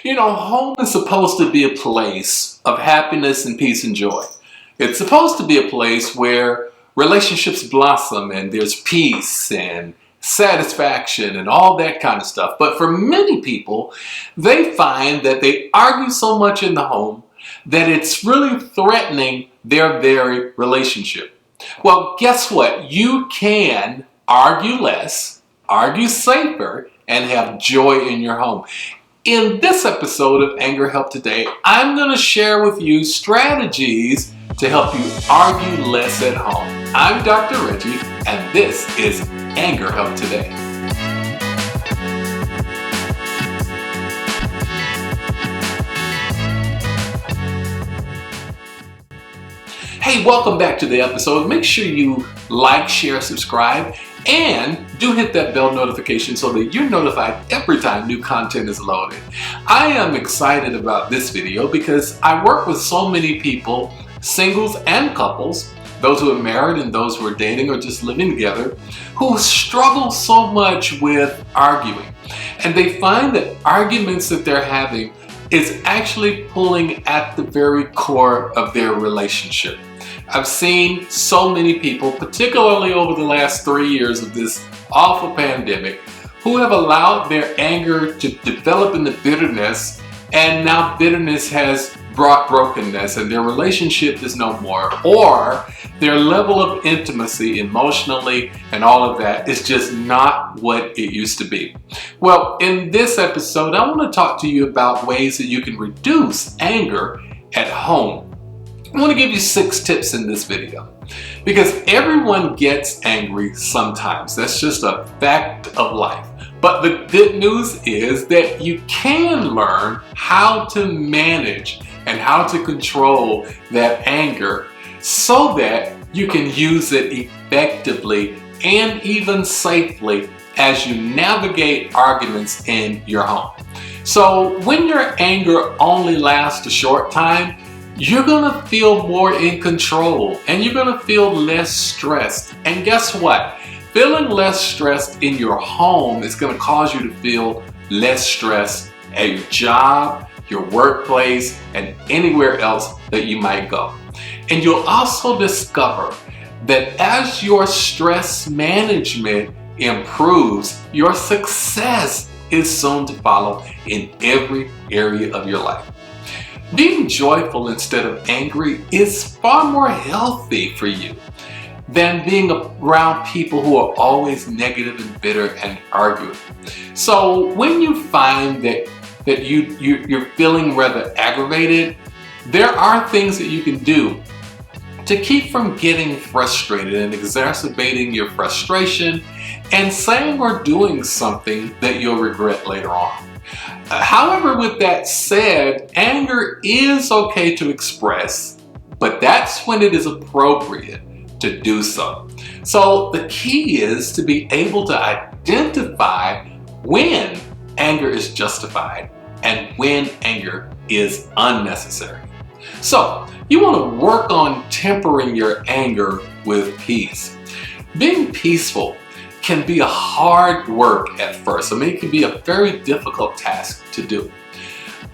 Home is supposed to be a place of happiness and peace and joy. It's supposed to be a place where relationships blossom and there's peace and satisfaction and all that kind of stuff. But for many people, they find that they argue so much in the home that it's really threatening their very relationship. Well, guess what? You can argue less, argue safer, and have joy in your home. In this episode of Anger Help Today, I'm going to share with you strategies to help you argue less at home. I'm Dr. Reggie, and this is Anger Help Today. Hey, welcome back to the episode. Make sure you like, share, subscribe, and do hit that bell notification so that you're notified every time new content is loaded. I am excited about this video because I work with so many people, singles and couples, those who are married and those who are dating or just living together, who struggle so much with arguing. And they find that arguments that they're having is actually pulling at the very core of their relationship. I've seen so many people, particularly over the last 3 years of this awful pandemic, who have allowed their anger to develop into bitterness, and now bitterness has brought brokenness and their relationship is no more, or their level of intimacy emotionally and all of that is just not what it used to be. Well, in this episode, I want to talk to you about ways that you can reduce anger at home. I want to give you 6 tips in this video because everyone gets angry sometimes. That's just a fact of life. But the good news is that you can learn how to manage and how to control that anger so that you can use it effectively and even safely as you navigate arguments in your home. So when your anger only lasts a short time, you're gonna feel more in control and you're gonna feel less stressed. And guess what? Feeling less stressed in your home is gonna cause you to feel less stress at your job, your workplace, and anywhere else that you might go. And you'll also discover that as your stress management improves, your success is soon to follow in every area of your life. Being joyful instead of angry is far more healthy for you than being around people who are always negative and bitter and arguing. So when you find that you're feeling rather aggravated, there are things that you can do to keep from getting frustrated and exacerbating your frustration and saying or doing something that you'll regret later on. However, with that said, anger is okay to express, but that's when it is appropriate to do so. So the key is to be able to identify when anger is justified and when anger is unnecessary. So you want to work on tempering your anger with peace. Being peaceful can be a hard work at first. It can be a very difficult task to do.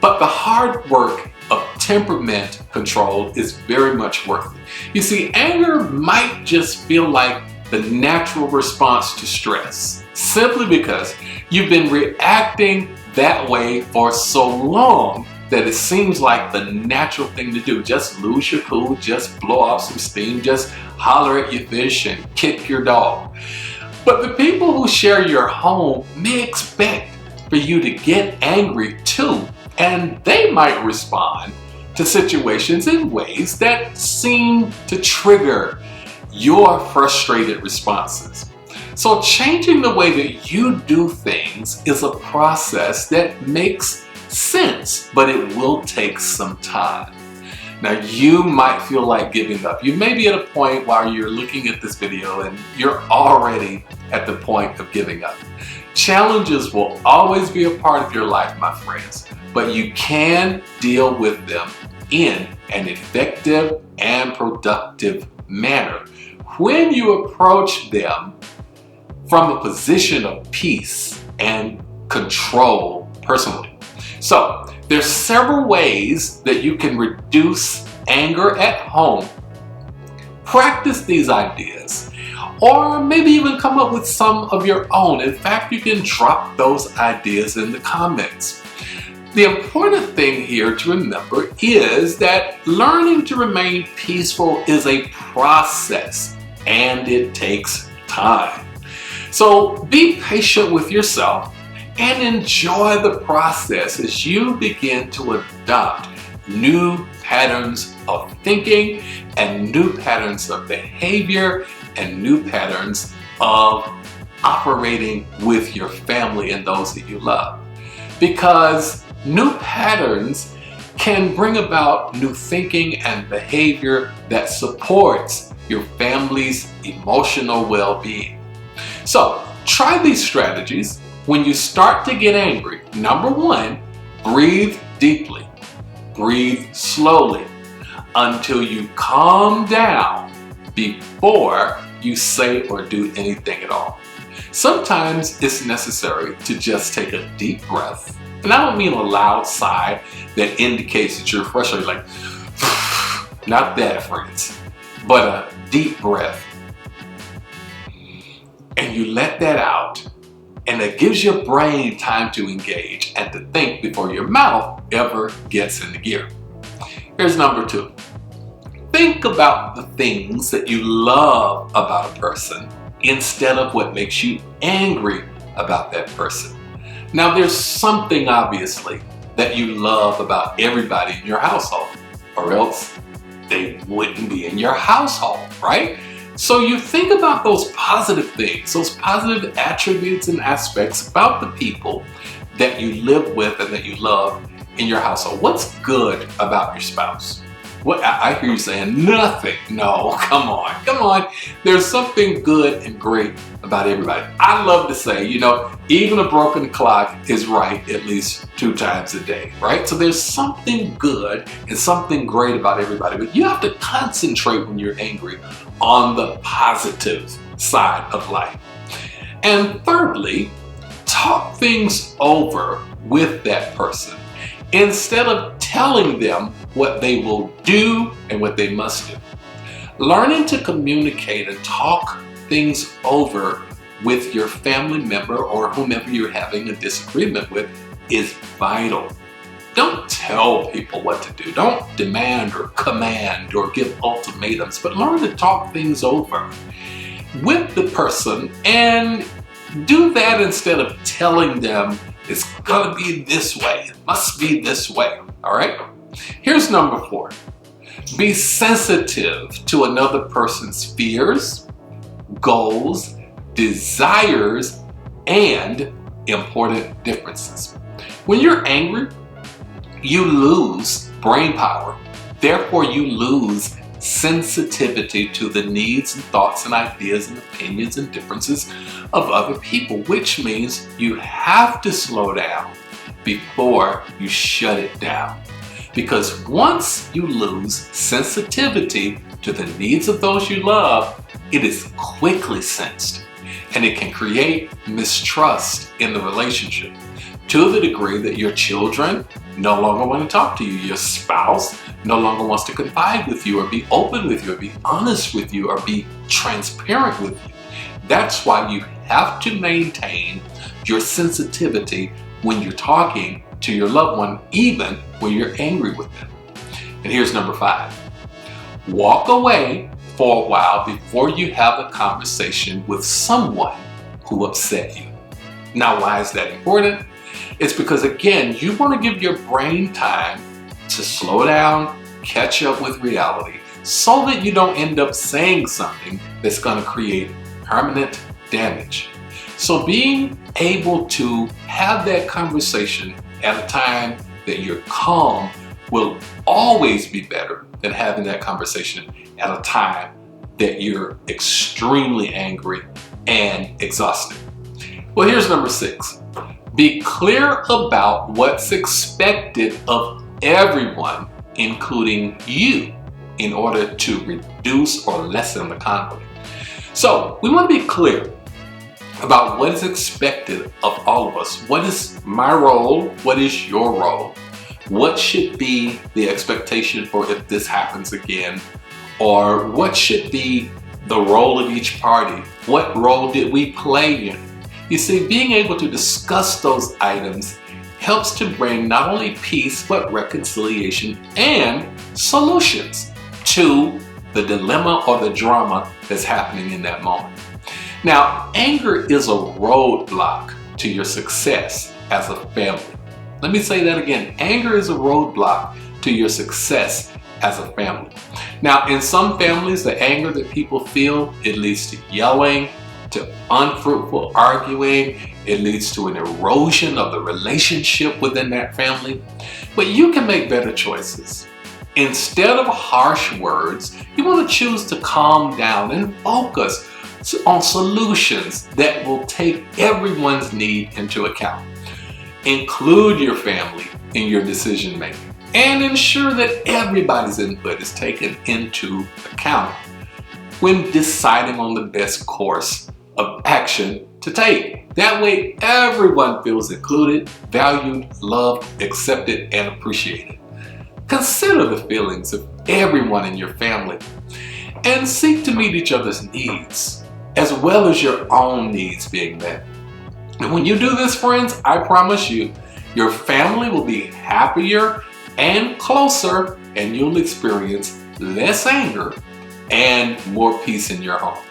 But the hard work of temperament control is very much worth it. You see, anger might just feel like the natural response to stress, simply because you've been reacting that way for so long that it seems like the natural thing to do. Just lose your cool, just blow off some steam, just holler at your fish and kick your dog. But the people who share your home may expect for you to get angry too, and they might respond to situations in ways that seem to trigger your frustrated responses. So changing the way that you do things is a process that makes sense, but it will take some time. Now, you might feel like giving up. You may be at a point while you're looking at this video and you're already at the point of giving up. Challenges will always be a part of your life, my friends, but you can deal with them in an effective and productive manner when you approach them from a position of peace and control personally. So There's several ways that you can reduce anger at home. Practice these ideas, or maybe even come up with some of your own. In fact, you can drop those ideas in the comments. The important thing here to remember is that learning to remain peaceful is a process and it takes time. So be patient with yourself and enjoy the process as you begin to adopt new patterns of thinking and new patterns of behavior and new patterns of operating with your family and those that you love. Because new patterns can bring about new thinking and behavior that supports your family's emotional well-being. So try these strategies. When you start to get angry, number one, breathe deeply. Breathe slowly until you calm down before you say or do anything at all. Sometimes it's necessary to just take a deep breath. And I don't mean a loud sigh that indicates that you're frustrated, like, not that, friends, but a deep breath. And you let that out, and it gives your brain time to engage and to think before your mouth ever gets into gear. Here's number two. Think about the things that you love about a person instead of what makes you angry about that person. Now, there's something obviously that you love about everybody in your household, or else they wouldn't be in your household, right? So you think about those positive things, those positive attributes and aspects about the people that you live with and that you love in your household. What's good about your spouse? What I hear you saying, nothing. No, come on. There's something good and great about everybody. I love to say, even a broken clock is right at least 2 times a day, right? So there's something good and something great about everybody, but you have to concentrate when you're angry on the positive side of life. And thirdly, talk things over with that person instead of telling them what they will do and what they must do. Learning to communicate and talk things over with your family member or whomever you're having a disagreement with is vital. Don't tell people what to do. Don't demand or command or give ultimatums, but learn to talk things over with the person and do that instead of telling them it's gonna be this way, it must be this way, all right? Here's number 4. Be sensitive to another person's fears, goals, desires, and important differences. When you're angry, you lose brain power. Therefore, you lose sensitivity to the needs and thoughts and ideas and opinions and differences of other people, which means you have to slow down before you shut it down. Because once you lose sensitivity to the needs of those you love, it is quickly sensed, and it can create mistrust in the relationship to the degree that your children no longer want to talk to you, your spouse no longer wants to confide with you or be open with you or be honest with you or be transparent with you. That's why you have to maintain your sensitivity when you're talking to your loved one, even when you're angry with them. And here's number 5. Walk away for a while before you have a conversation with someone who upset you. Now, why is that important? It's because, again, you want to give your brain time to slow down, catch up with reality, so that you don't end up saying something that's going to create permanent damage. So being able to have that conversation at a time that you're calm will always be better than having that conversation at a time that you're extremely angry and exhausted. Well, here's number 6. Be clear about what's expected of everyone, including you, in order to reduce or lessen the conflict. So we want to be clear about what is expected of all of us. What is my role? What is your role? What should be the expectation for if this happens again? Or what should be the role of each party? What role did we play in? You see, being able to discuss those items helps to bring not only peace, but reconciliation and solutions to the dilemma or the drama that's happening in that moment. Now, anger is a roadblock to your success as a family. Let me say that again. Anger is a roadblock to your success as a family. Now, in some families, the anger that people feel, it leads to yelling, to unfruitful arguing. It leads to an erosion of the relationship within that family. But you can make better choices. Instead of harsh words, you want to choose to calm down and focus on solutions that will take everyone's need into account. Include your family in your decision making and ensure that everybody's input is taken into account when deciding on the best course of action to take. That way, everyone feels included, valued, loved, accepted, and appreciated. Consider the feelings of everyone in your family and seek to meet each other's needs, as well as your own needs being met. And when you do this, friends, I promise you, your family will be happier and closer, and you'll experience less anger and more peace in your home.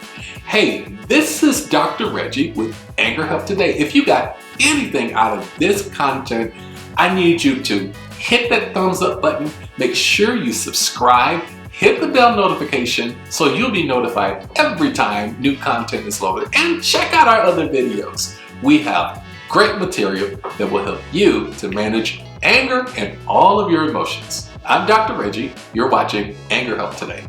Hey, this is Dr. Reggie with Anger Help Today. If you got anything out of this content, I need you to hit that thumbs up button. Make sure you subscribe. Hit the bell notification so you'll be notified every time new content is loaded. And check out our other videos. We have great material that will help you to manage anger and all of your emotions. I'm Dr. Reggie. You're watching Anger Help Today.